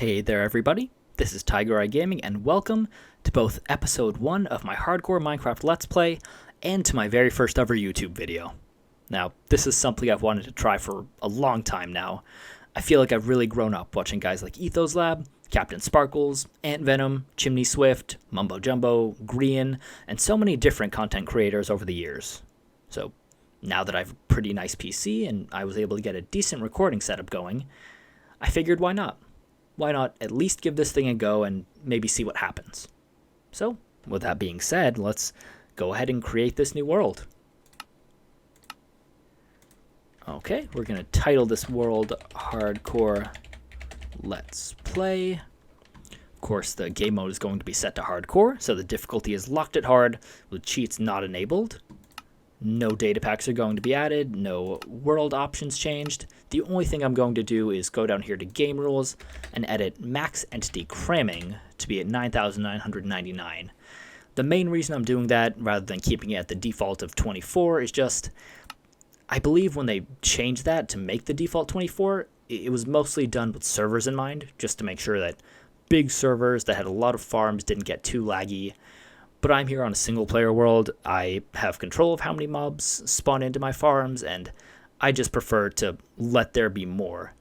Hey there everybody, this is Tiger Eye Gaming and welcome to both episode 1 of my hardcore Minecraft Let's Play and to my very first ever YouTube video. Now, this is something I've wanted to try for a long time now. I feel like I've really grown up watching guys like Ethos Lab, Captain Sparkles, Ant Venom, Chimney Swift, Mumbo Jumbo, Grian, and so many different content creators over the years. So, now that I have a pretty nice PC and I was able to get a decent recording setup going, I figured why not? Why not at least give this thing a go and maybe see what happens? So, with that being said, let's go ahead and create this new world. Okay, we're going to title this world Hardcore Let's Play. Of course, the game mode is going to be set to hardcore, so the difficulty is locked at hard with cheats not enabled. No data packs are going to be added, no world options changed. The only thing I'm going to do is go down here to game rules and edit max entity cramming to be at 9,999. The main reason I'm doing that rather than keeping it at the default of 24 is just, I believe when they changed that to make the default 24, it was mostly done with servers in mind, just to make sure that big servers that had a lot of farms didn't get too laggy. But I'm here on a single-player world. I have control of how many mobs spawn into my farms, and I just prefer to let there be more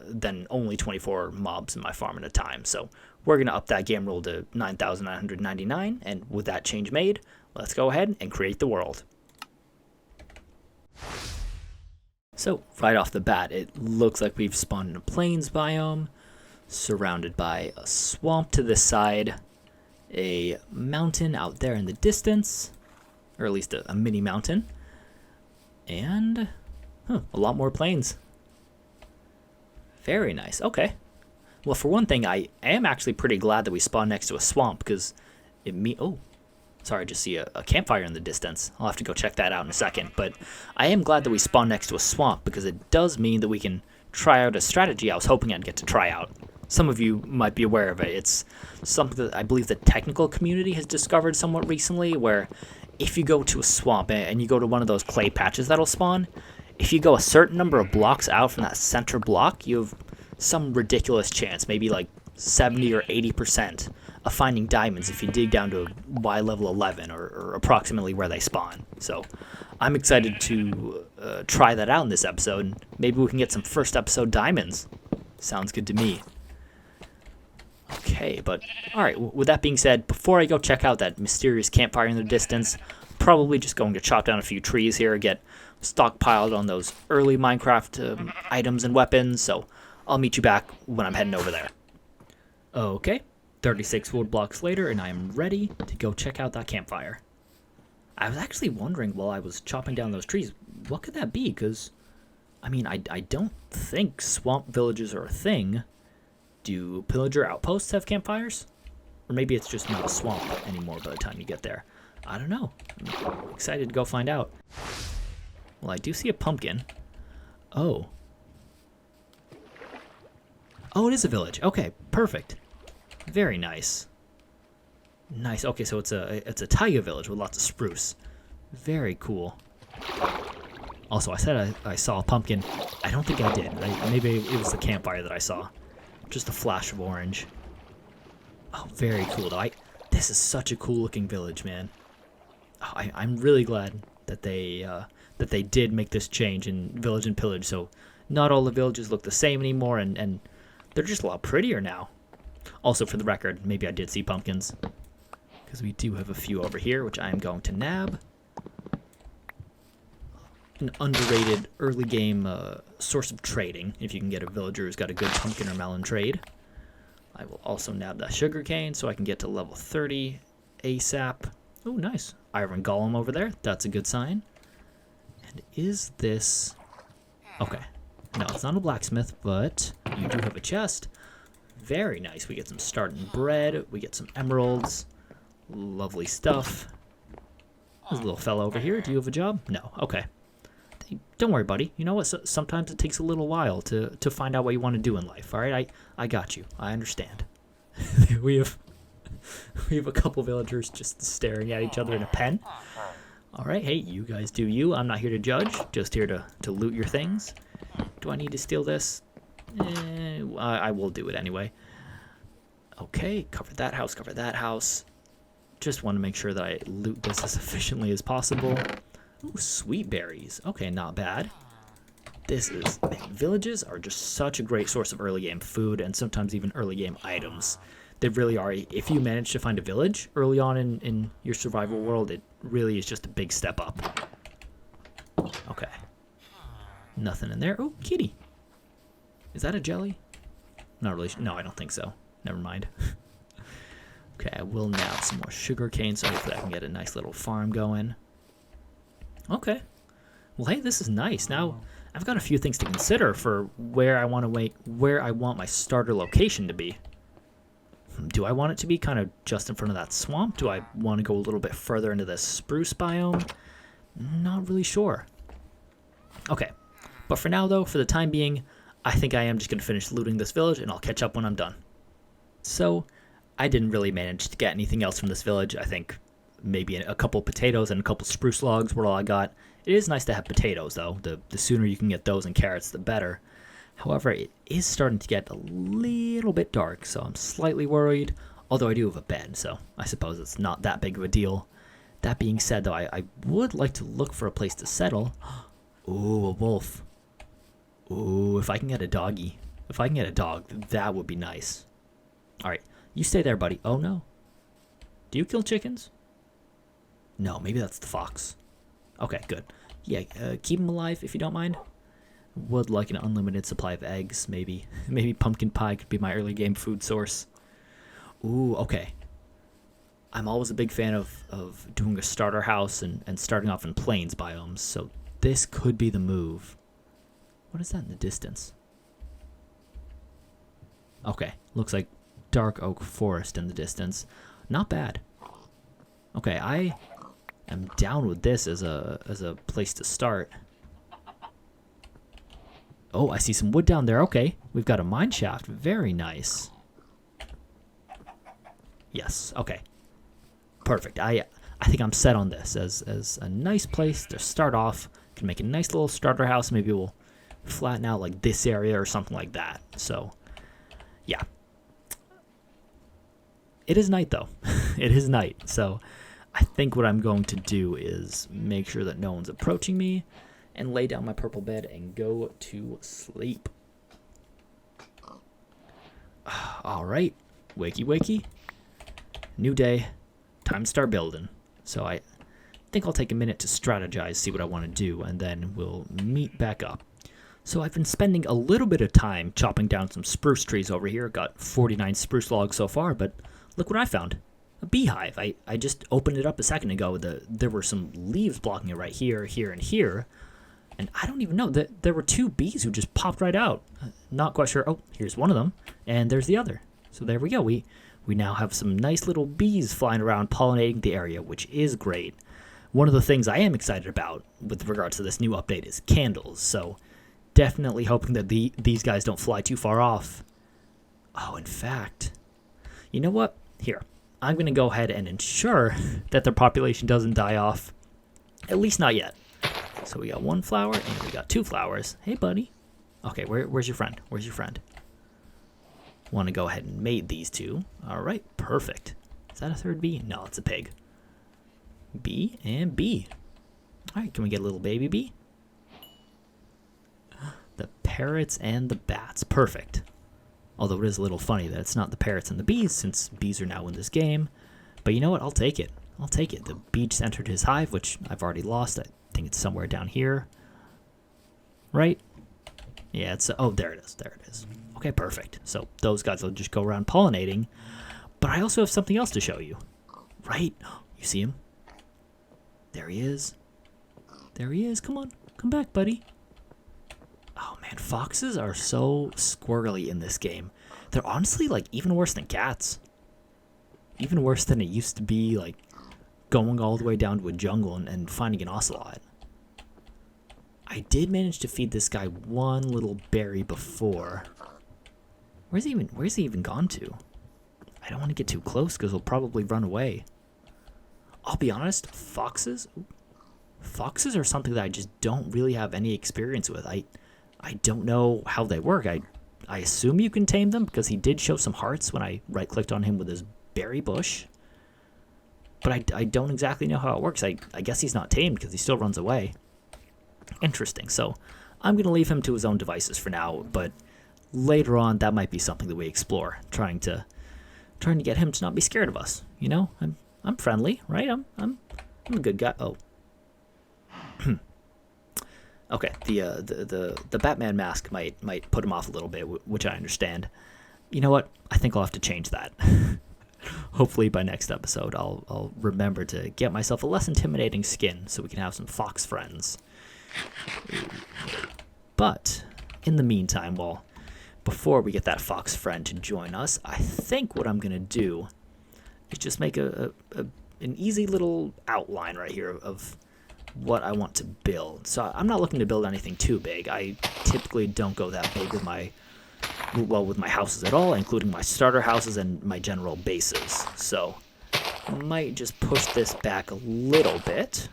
than only 24 mobs in my farm at a time. So we're going to up that game rule to 9,999, and with that change made, let's go ahead and create the world. So right off the bat, it looks like we've spawned in a plains biome, surrounded by a swamp to this side, a mountain out there in the distance, or at least a mini mountain, and a lot more plains. Very nice. Okay. Well, for one thing, I am actually pretty glad that we spawned next to a swamp, because it sorry, I just see a campfire in the distance. I'll have to go check that out in a second, but I am glad that we spawned next to a swamp, because it does mean that we can try out a strategy I was hoping I'd get to try out. Some of you might be aware of it. It's something that I believe the technical community has discovered somewhat recently, where if you go to a swamp and you go to one of those clay patches that'll spawn, if you go a certain number of blocks out from that center block, you have some ridiculous chance, maybe like 70 or 80% of finding diamonds if you dig down to Y level 11 or approximately where they spawn. So I'm excited to try that out in this episode, and maybe we can get some first episode diamonds. Sounds good to me. Okay, but alright, with that being said, before I go check out that mysterious campfire in the distance, probably just going to chop down a few trees here, get stockpiled on those early Minecraft items and weapons, so I'll meet you back when I'm heading over there. Okay, 36 wood blocks later, and I am ready to go check out that campfire. I was actually wondering while I was chopping down those trees, what could that be? Because, I mean, I don't think swamp villages are a thing. Do pillager outposts have campfires? Or maybe it's just not a swamp anymore by the time you get there. I don't know. I'm excited to go find out. Well, I do see a pumpkin. Oh. Oh, it is a village. Okay, perfect. Very nice. Nice. Okay, so it's a taiga village with lots of spruce. Very cool. Also, I said I saw a pumpkin. I don't think I did. Maybe it was the campfire that I saw. Just a flash of orange. Oh, very cool though. This is such a cool looking village, man. Oh, I'm really glad that they did make this change in Village and Pillage, so not all the villages look the same anymore, and they're just a lot prettier now. Also, for the record, maybe I did see pumpkins, because we do have a few over here, which I am going to nab. An underrated early game source of trading, if you can get a villager who's got a good pumpkin or melon trade. I will also nab that sugarcane so I can get to level 30 ASAP. Oh, nice. Iron golem over there. That's a good sign. And is this... Okay. No, it's not a blacksmith, but you do have a chest. Very nice. We get some starting bread. We get some emeralds. Lovely stuff. There's a little fella over here. Do you have a job? No. Okay. Don't worry, buddy. You know what? Sometimes it takes a little while to find out what you want to do in life. All right, I got you. I understand. we have a couple villagers just staring at each other in a pen. All right, hey, you guys do you. I'm not here to judge. Just here to loot your things. Do I need to steal this? I will do it anyway. Okay, cover that house, cover that house. Just want to make sure that I loot this as efficiently as possible. Ooh, sweet berries. Okay, not bad. Man, villages are just such a great source of early game food and sometimes even early game items. They really are. If you manage to find a village early on in your survival world, it really is just a big step up. Okay. Nothing in there. Oh, kitty. Is that a jelly? Not really. No, I don't think so. Never mind. Okay, I will now have some more sugar cane, so hopefully I can get a nice little farm going. Okay. Well, hey, this is nice. Now, I've got a few things to consider for where I want my starter location to be. Do I want it to be kind of just in front of that swamp? Do I want to go a little bit further into the spruce biome? Not really sure. Okay. But for now, though, for the time being, I think I am just going to finish looting this village, and I'll catch up when I'm done. So, I didn't really manage to get anything else from this village. I think maybe a couple potatoes and a couple spruce logs were all I got. It is nice to have potatoes, though. The sooner you can get those and carrots, the better. However, it is starting to get a little bit dark, so I'm slightly worried. Although I do have a bed, so I suppose it's not that big of a deal. That being said, though, I would like to look for a place to settle. Ooh, a wolf. Ooh, if I can get a doggy. If I can get a dog, that would be nice. Alright, you stay there, buddy. Oh, no. Do you kill chickens? No, maybe that's the fox. Okay, good. Yeah, keep them alive if you don't mind. Would like an unlimited supply of eggs, maybe. Maybe pumpkin pie could be my early game food source. Ooh, okay. I'm always a big fan of doing a starter house and starting off in plains biomes, so this could be the move. What is that in the distance? Okay, looks like dark oak forest in the distance. Not bad. Okay, I am down with this as a place to start. Oh, I see some wood down there. Okay, we've got a mine shaft. Very nice. Yes, okay. Perfect. I think I'm set on this as a nice place to start off. Can make a nice little starter house. Maybe we'll flatten out like this area or something like that. So, yeah. It is night, though. It is night. So, I think what I'm going to do is make sure that no one's approaching me and lay down my purple bed and go to sleep. All right. Wakey, wakey. New day. Time to start building. So I think I'll take a minute to strategize, see what I want to do, and then we'll meet back up. So I've been spending a little bit of time chopping down some spruce trees over here. Got 49 spruce logs so far, but look what I found. A beehive. I just opened it up a second ago. There were some leaves blocking it right here, here, and here. And I don't even know. There were two bees who just popped right out. Not quite sure. Oh, here's one of them. And there's the other. So there we go. We now have some nice little bees flying around pollinating the area, which is great. One of the things I am excited about with regards to this new update is candles. So definitely hoping that these guys don't fly too far off. Oh, in fact, you know what? Here, I'm going to go ahead and ensure that their population doesn't die off. At least not yet. So we got one flower and we got two flowers. Hey, buddy. Okay, where's your friend? Where's your friend? Want to go ahead and mate these two. All right, perfect. Is that a third bee? No, it's a pig. Bee and bee. All right, can we get a little baby bee? The parrots and the bats. Perfect. Although it is a little funny that it's not the parrots and the bees, since bees are now in this game. But you know what? I'll take it. I'll take it. The bee just entered his hive, which I've already lost. I think it's somewhere down here. Right? Yeah, it's... Oh, there it is. There it is. Okay, perfect. So those guys will just go around pollinating. But I also have something else to show you. Right? You see him? There he is. There he is. Come on. Come back, buddy. Oh, man. Foxes are so squirrely in this game. They're honestly, like, even worse than cats. Even worse than it used to be, like, going all the way down to a jungle and finding an ocelot. I did manage to feed this guy one little berry before. Where's he even gone to? I don't want to get too close because he'll probably run away. I'll be honest, foxes are something that I just don't really have any experience with. I don't know how they work. I I assume you can tame them because he did show some hearts when I right-clicked on him with his berry bush. But I don't exactly know how it works. I guess he's not tamed because he still runs away. Interesting. So I'm going to leave him to his own devices for now, but later on that might be something that we explore, trying to get him to not be scared of us. You know, I'm friendly, right? I'm a good guy. Oh. Okay, the Batman mask might put him off a little bit, which I understand. You know what? I think I'll have to change that. Hopefully by next episode, I'll remember to get myself a less intimidating skin so we can have some fox friends. But in the meantime, well, before we get that fox friend to join us, I think what I'm gonna do is just make an easy little outline right here of what I want to build. So I'm not looking to build anything too big. I typically don't go that big with my houses at all, including my starter houses and my general bases. So I might just push this back a little bit,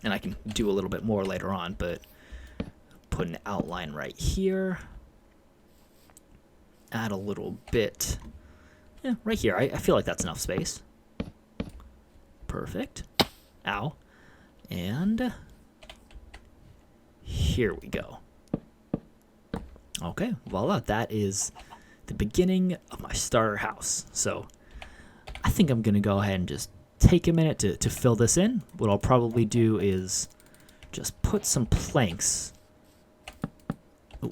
and I can do a little bit more later on, but put an outline right here, add a little bit, yeah, right here. I feel like that's enough space. Perfect. Ow. And here we go. Okay, voila, that is the beginning of my starter house. So I think I'm going to go ahead and just take a minute to fill this in. What I'll probably do is just put some planks. Ooh,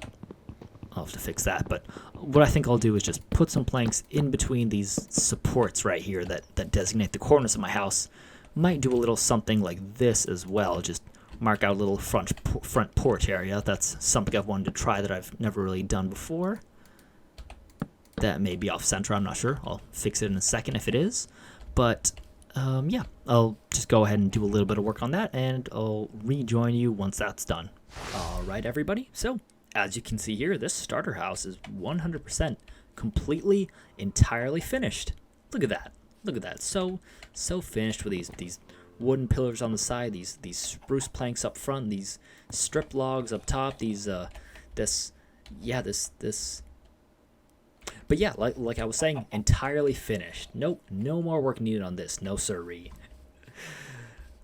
I'll have to fix that, but what I think I'll do is just put some planks in between these supports right here that designate the corners of my house. Might do a little something like this as well, just mark out a little front porch area. That's something I've wanted to try that I've never really done before. That may be off center, I'm not sure. I'll fix it in a second if it is. But yeah, I'll just go ahead and do a little bit of work on that, and I'll rejoin you once that's done. All right, everybody. So as you can see here, this starter house is 100% completely, entirely finished. Look at that. Look at that. So finished with these wooden pillars on the side, these spruce planks up front, these strip logs up top, these this. But yeah, like I was saying, entirely finished. Nope, no more work needed on this. No sirree.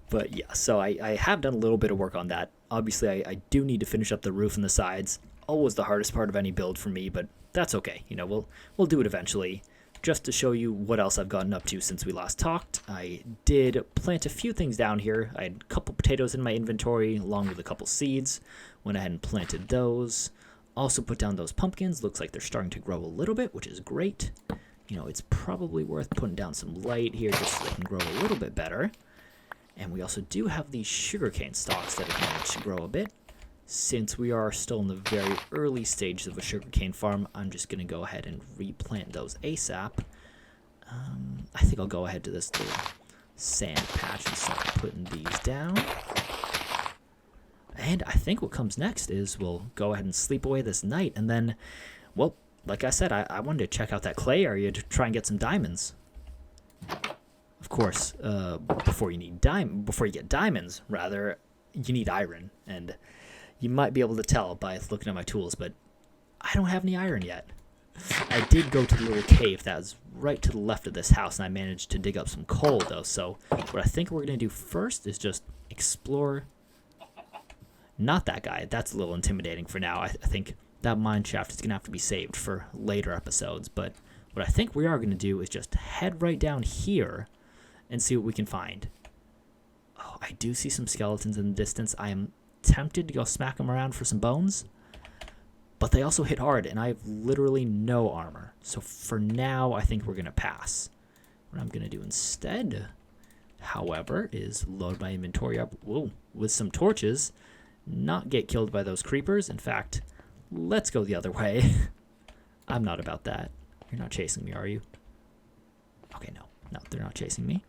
But yeah, so I have done a little bit of work on that. Obviously, I do need to finish up the roof and the sides. Always the hardest part of any build for me, but that's okay. You know, we'll do it eventually. Just to show you what else I've gotten up to since we last talked, I did plant a few things down here. I had a couple potatoes in my inventory, along with a couple seeds. Went ahead and planted those. Also put down those pumpkins. Looks like they're starting to grow a little bit, which is great. You know, it's probably worth putting down some light here just so they can grow a little bit better. And we also do have these sugarcane stalks that have managed to grow a bit. Since we are still in the very early stages of a sugarcane farm, I'm just going to go ahead and replant those ASAP. I think I'll go ahead to this little sand patch and start putting these down. And I think what comes next is we'll go ahead and sleep away this night. And then, well, like I said, I wanted to check out that clay area to try and get some diamonds. Of course, before you get diamonds, rather, you need iron. And you might be able to tell by looking at my tools, but I don't have any iron yet. I did go to the little cave that was right to the left of this house, and I managed to dig up some coal, though. So what I think we're going to do first is just explore. Not that guy. That's a little intimidating for now. I think that mine shaft is going to have to be saved for later episodes. But what I think we are going to do is just head right down here and see what we can find. Oh, I do see some skeletons in the distance. I am tempted to go smack them around for some bones, but they also hit hard, and I have literally no armor. So for now, I think we're going to pass. What I'm going to do instead, however, is load my inventory up with some torches, not get killed by those creepers. In fact, let's go the other way. I'm not about that. You're not chasing me, are you? Okay, no, they're not chasing me.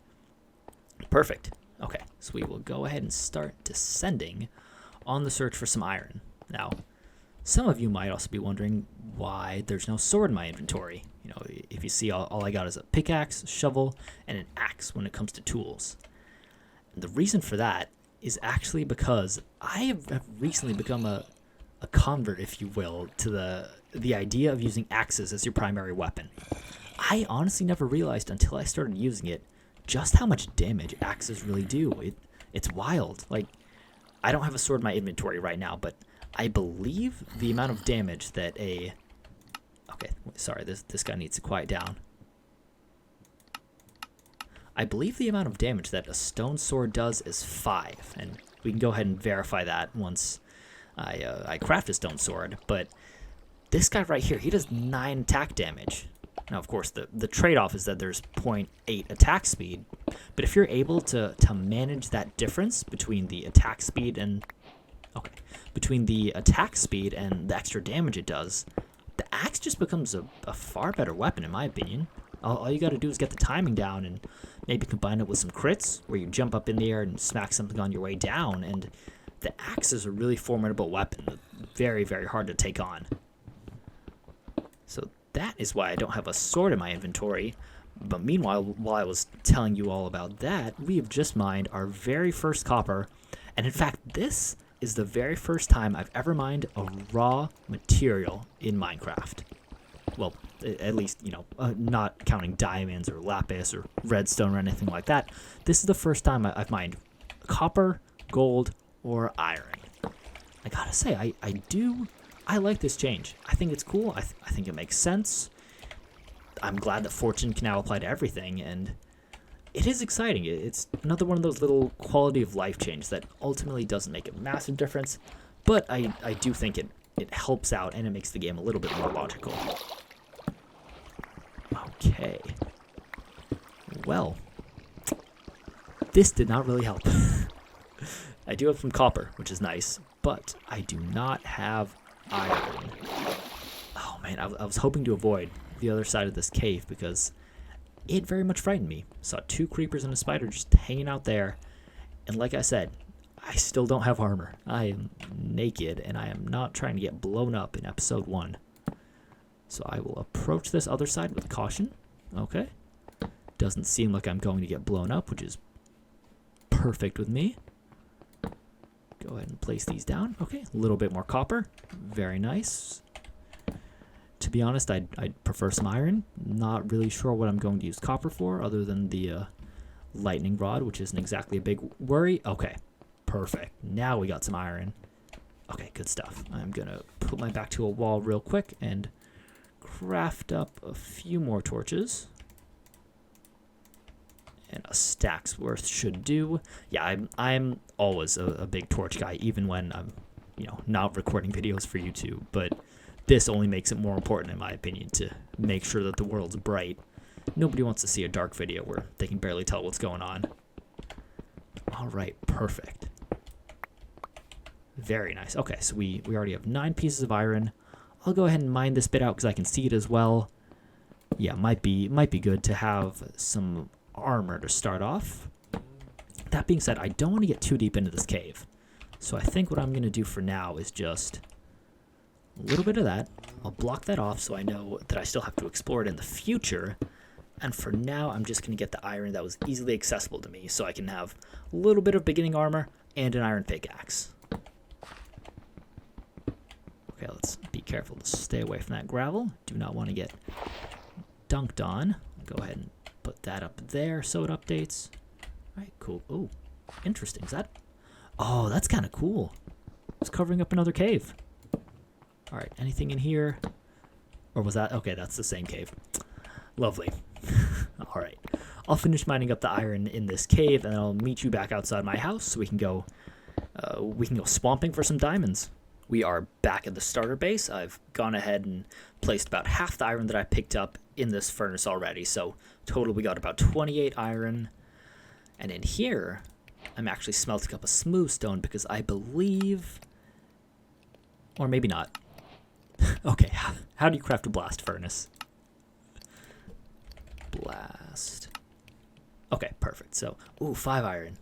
Perfect. Okay, so we will go ahead and start descending on the search for some iron. Now, some of you might also be wondering why there's no sword in my inventory. You know, if you see, all I got is a pickaxe, a shovel, and an axe when it comes to tools. And the reason for that is actually because I have recently become a a convert, if you will, to the idea of using axes as your primary weapon. I honestly never realized until I started using it just how much damage axes really do. It's wild. Like, I don't have a sword in my inventory right now, but I believe the amount of damage that a... Okay, sorry, this guy needs to quiet down. I believe the amount of damage that a stone sword does is 5, and we can go ahead and verify that once I craft a stone sword. But this guy right here, he does 9 attack damage. Now, of course, the trade-off is that there's 0.8 attack speed, but if you're able to manage that difference between the attack speed and the extra damage it does, the axe just becomes a far better weapon, in my opinion. All you got to do is get the timing down and maybe combine it with some crits where you jump up in the air and smack something on your way down, and the axe is a really formidable weapon. Very, very hard to take on. So that is why I don't have a sword in my inventory. But meanwhile, while I was telling you all about that, we have just mined our very first copper. And in fact, this is the very first time I've ever mined a raw material in Minecraft. Well, at least, not counting diamonds or lapis or redstone or anything like that. This is the first time I've mined copper, gold, or iron. I gotta say, I like this change. I think it's cool. I think it makes sense. I'm glad that fortune can now apply to everything, and it is exciting. It's another one of those little quality of life changes that ultimately doesn't make a massive difference, but I do think it helps out and it makes the game a little bit more logical. Okay. Well, this did not really help. I do have some copper, which is nice, but I do not have iron. Oh man, I was hoping to avoid the other side of this cave because it very much frightened me. Saw 2 creepers and a spider just hanging out there, and like I said, I still don't have armor. I am naked, and I am not trying to get blown up in episode 1. So I will approach this other side with caution. Okay. Doesn't seem like I'm going to get blown up, which is perfect with me. Go ahead and place these down. Okay, a little bit more copper. Very nice. To be honest, I'd prefer some iron. Not really sure what I'm going to use copper for other than the lightning rod, which isn't exactly a big worry. Okay, perfect. Now we got some iron. Okay, good stuff. I'm going to put my back to a wall real quick and craft up a few more torches. And a stack's worth should do. Yeah, I'm always a big torch guy, even when I'm, not recording videos for YouTube. But this only makes it more important, in my opinion, to make sure that the world's bright. Nobody wants to see a dark video where they can barely tell what's going on. All right, perfect. Very nice. Okay, so we already have 9 pieces of iron. I'll go ahead and mine this bit out because I can see it as well. Yeah, might be good to have some armor to start off. That being said, I don't want to get too deep into this cave. So I think what I'm going to do for now is just a little bit of that. I'll block that off so I know that I still have to explore it in the future. And for now, I'm just going to get the iron that was easily accessible to me so I can have a little bit of beginning armor and an iron pickaxe. Okay, let's be careful to stay away from that gravel. Do not want to get dunked on. Go ahead and put that up there so it updates. All right, cool. Oh, interesting. Is that... Oh, that's kind of cool. It's covering up another cave. All right, anything in here? Or was that... Okay, that's the same cave. Lovely. All right. I'll finish mining up the iron in this cave, and I'll meet you back outside my house so we can go swamping for some diamonds. We are back at the starter base. I've gone ahead and placed about half the iron that I picked up in this furnace already. So total we got about 28 iron. And in here, I'm actually smelting up a smooth stone because I believe... Or maybe not. Okay, how do you craft a blast furnace? Blast. Okay, perfect. So, 5 iron.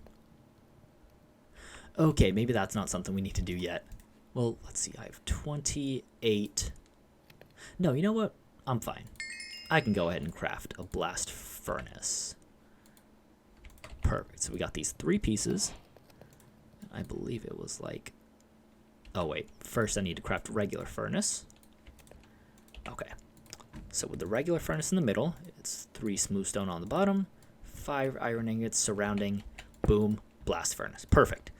Okay, maybe that's not something we need to do yet. Well, let's see. I have 28. No, you know what? I'm fine. I can go ahead and craft a blast furnace. Perfect. So we got these 3 pieces. I believe it was like Oh, wait. First, I need to craft regular furnace. Okay. So with the regular furnace in the middle, it's 3 smooth stone on the bottom, 5 iron ingots surrounding, boom, blast furnace. Perfect.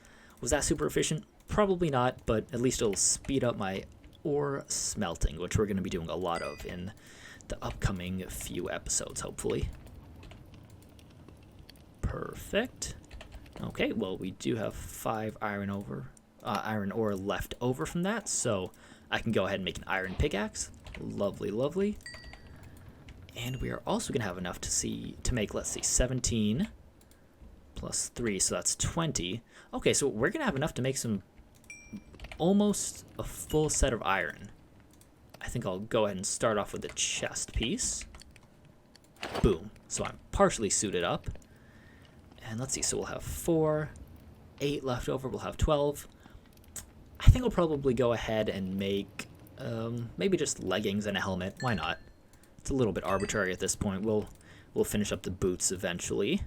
Was that super efficient? Probably not, but at least it'll speed up my ore smelting, which we're going to be doing a lot of in the upcoming few episodes, hopefully. Perfect. Okay, well, we do have 5 iron ore left over from that, so I can go ahead and make an iron pickaxe. Lovely, lovely. And we are also going to have enough to make, let's see, 17 plus 3, so that's 20. Okay, so we're going to have enough to make almost a full set of iron. I think I'll go ahead and start off with the chest piece. Boom. So I'm partially suited up. And let's see, so we'll have 4, 8 left over, we'll have 12. I think I'll probably go ahead and make maybe just leggings and a helmet. Why not? It's a little bit arbitrary at this point. We'll finish up the boots eventually.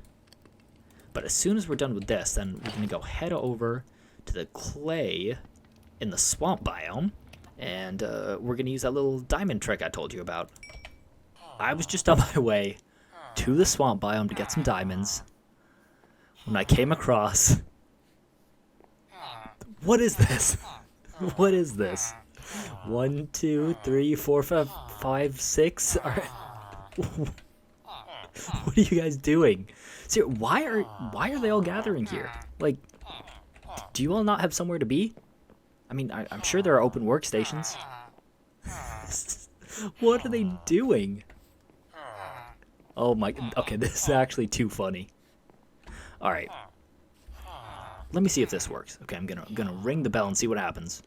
But as soon as we're done with this, then we're going to go head over to the clay in the swamp biome, and we're going to use that little diamond trick I told you about. I was just on my way to the swamp biome to get some diamonds when I came across... What is this? What is this? 1, 2, 3, 4, 5, 6. What are you guys doing? See, why are they all gathering here? Like, do you all not have somewhere to be? I mean, I'm sure there are open workstations. What are they doing? Oh my, okay, this is actually too funny. All right. Let me see if this works. Okay, I'm gonna ring the bell and see what happens.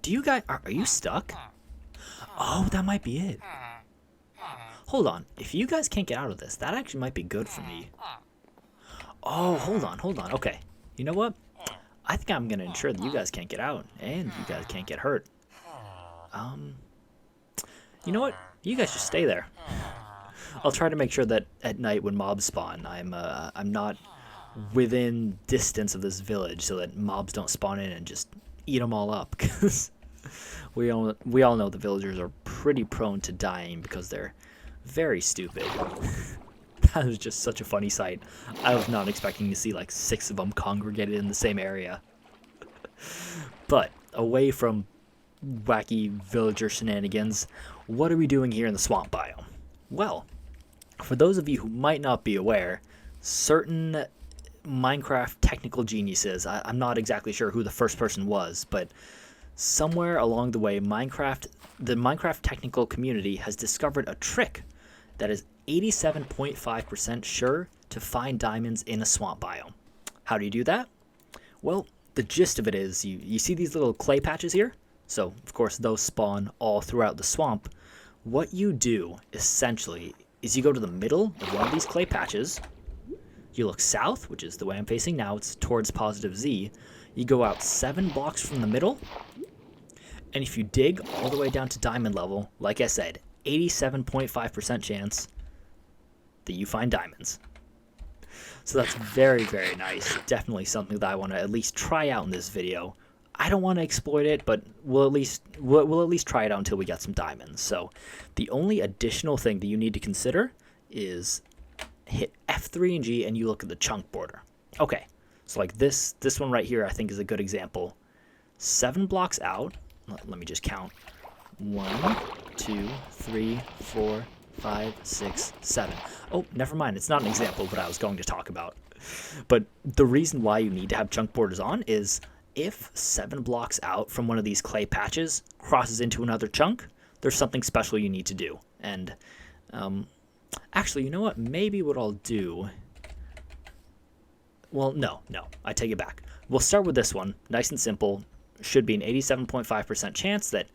Do you guys, are you stuck? Oh, that might be it. Hold on, if you guys can't get out of this, that actually might be good for me. Oh, hold on, okay. You know what? I think I'm gonna ensure that you guys can't get out, and you guys can't get hurt. You know what? You guys just stay there. I'll try to make sure that at night when mobs spawn, I'm not within distance of this village so that mobs don't spawn in and just eat them all up. Because we all know the villagers are pretty prone to dying because they're very stupid. That was just such a funny sight. I was not expecting to see like 6 of them congregated in the same area. But away from wacky villager shenanigans, what are we doing here in the swamp biome? Well, for those of you who might not be aware, certain Minecraft technical geniuses, I'm not exactly sure who the first person was, but somewhere along the way, the Minecraft technical community has discovered a trick that is 87.5% sure to find diamonds in a swamp biome. How do you do that? Well, the gist of it is you see these little clay patches here? So, of course, those spawn all throughout the swamp. What you do, essentially, is you go to the middle of one of these clay patches, you look south, which is the way I'm facing now, it's towards positive Z, you go out 7 blocks from the middle, and if you dig all the way down to diamond level, like I said, 87.5% chance that you find diamonds. So that's very, very nice. Definitely something that I want to at least try out in this video. I don't want to exploit it, but we'll at least try it out until we get some diamonds. So the only additional thing that you need to consider is hit F3 and G and you look at the chunk border. Okay, so like this one right here I think is a good example. 7 blocks out, let me just count. 1, 2, 3, 4, 5, 6, 7. Oh, never mind, it's not an example of what I was going to talk about. But the reason why you need to have chunk borders on is if 7 blocks out from one of these clay patches crosses into another chunk, there's something special you need to do. And actually, you know what? Maybe what I'll do... Well, no, I take it back. We'll start with this one. Nice and simple. Should be an 87.5% chance that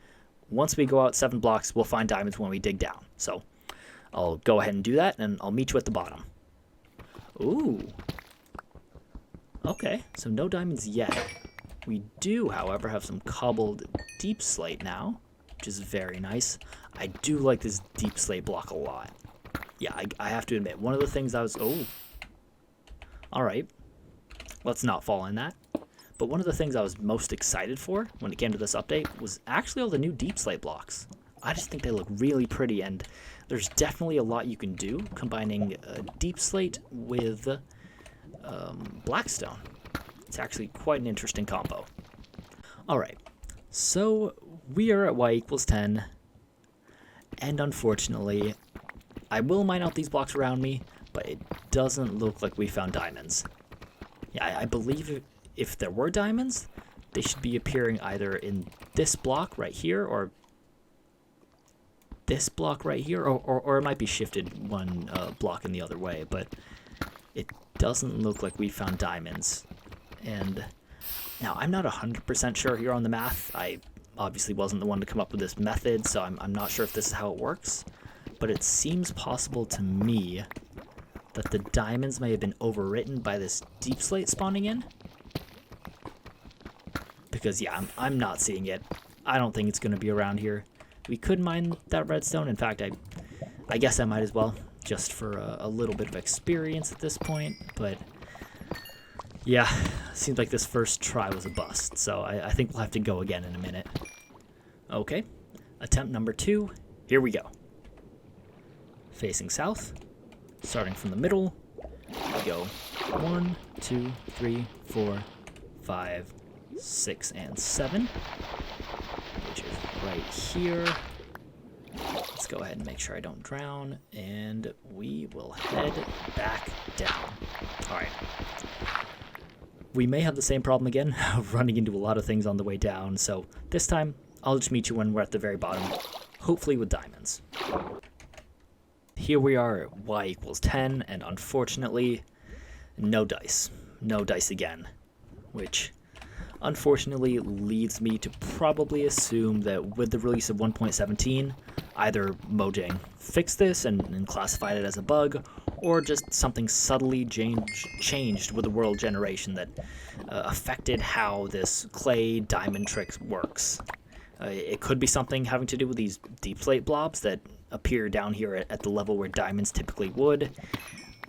once we go out 7 blocks, we'll find diamonds when we dig down. So I'll go ahead and do that, and I'll meet you at the bottom. Ooh. Okay, so no diamonds yet. We do, however, have some cobbled deep slate now, which is very nice. I do like this deep slate block a lot. Yeah, I have to admit, one of the things I was... Oh. Alright. let's not fall in that. But one of the things I was most excited for when it came to this update was actually all the new deep slate blocks. I just think they look really pretty, and there's definitely a lot you can do combining deep slate with blackstone. It's actually quite an interesting combo. Alright, so we are at y equals 10, and unfortunately, I will mine out these blocks around me, but it doesn't look like we found diamonds. Yeah, I believe if there were diamonds, they should be appearing either in this block right here, or this block right here, or it might be shifted one block in the other way, but it doesn't look like we found diamonds. And now, I'm not 100% sure here on the math. I obviously wasn't the one to come up with this method, so I'm not sure if this is how it works. But it seems possible to me that the diamonds may have been overwritten by this deep slate spawning in. Because, yeah, I'm not seeing it. I don't think it's going to be around here. We could mine that redstone. In fact, I guess I might as well, just for a little bit of experience at this point. But yeah, seems like this first try was a bust, so I think we'll have to go again in a minute. Okay, attempt number 2, here we go. Facing south, starting from the middle, we go 1, 2, 3, 4, 5, 6, and 7, which is right here. Let's go ahead and make sure I don't drown, and we will head back down. Alright. We may have the same problem again, running into a lot of things on the way down, so this time, I'll just meet you when we're at the very bottom, hopefully with diamonds. Here we are at y equals 10, and unfortunately, no dice. No dice again, which unfortunately leads me to probably assume that with the release of 1.17, either Mojang fixed this and classified it as a bug, or just something subtly changed with the world generation that affected how this clay diamond trick works. It could be something having to do with these deep slate blobs that appear down here at the level where diamonds typically would,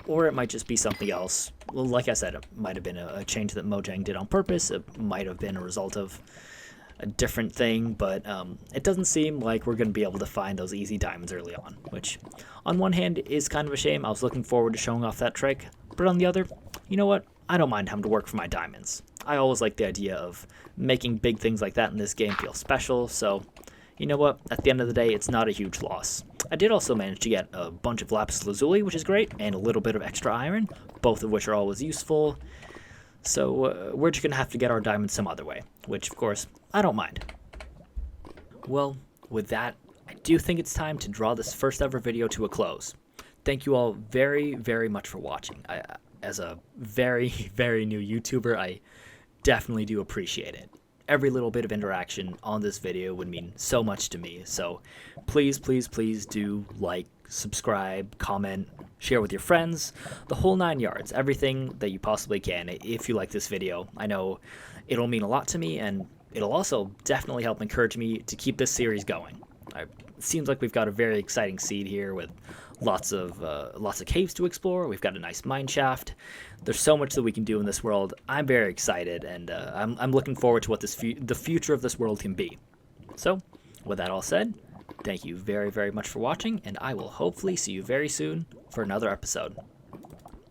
or it might just be something else. Well, like I said, it might have been a change that Mojang did on purpose. It might have been a result of a different thing, but it doesn't seem like we're going to be able to find those easy diamonds early on, which on one hand is kind of a shame. I was looking forward to showing off that trick, but on the other, you know what? I don't mind having to work for my diamonds. I always like the idea of making big things like that in this game feel special, so you know what? At the end of the day, it's not a huge loss. I did also manage to get a bunch of lapis lazuli, which is great, and a little bit of extra iron, both of which are always useful. So we're just going to have to get our diamonds some other way, which, of course, I don't mind. Well, with that, I do think it's time to draw this first ever video to a close. Thank you all very, very much for watching. As a very, very new YouTuber, I definitely do appreciate it. Every little bit of interaction on this video would mean so much to me, so please, please, please do like, subscribe, comment, share with your friends, the whole 9 yards, everything that you possibly can if you like this video. I know it'll mean a lot to me, and it'll also definitely help encourage me to keep this series going. It seems like we've got a very exciting seed here with lots of caves to explore. We've got a nice mine shaft. There's so much that we can do in this world. I'm very excited, and I'm looking forward to what the future of this world can be. So, with that all said, thank you very, very much for watching, and I will hopefully see you very soon for another episode.